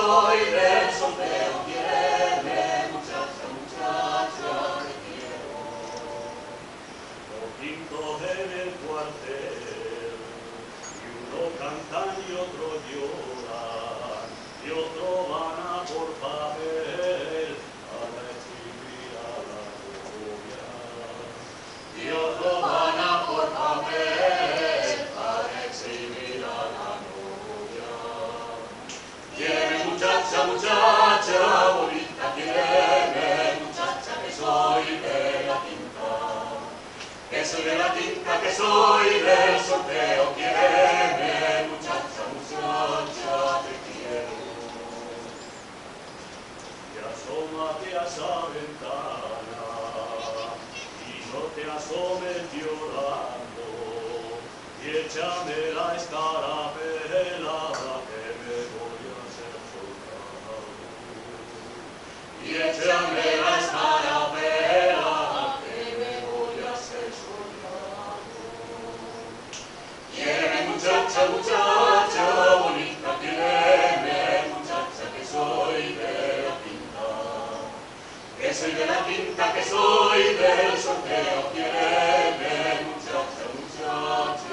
soy del sorteo, quiere, muchacha, muchacha, te quiero. Los quintos en el cuartel, y uno cantan y otro lloran, y otro van a por papel, para escribir a la novia. Y otro van a por papel, para exhibir a la novia. Quiere, muchacha, muchacha, bonita, quiere, muchacha, que soy de la quinta. Que soy de la quinta, que soy del sorteo, quiere, muchacha, muchacha, te quiero. Y asómate a esa ventana, y no te asomes llorando, y échame la escarapela, que me voy a hacer soldado. Y échame la escarapela, que me voy a hacer soldado. Quiere, muchacha, muchacha, bonita, quiere, muchacha, que soy de la quinta. Que soy de la quinta, que soy del sorteo, quiere, muchacha, muchacha.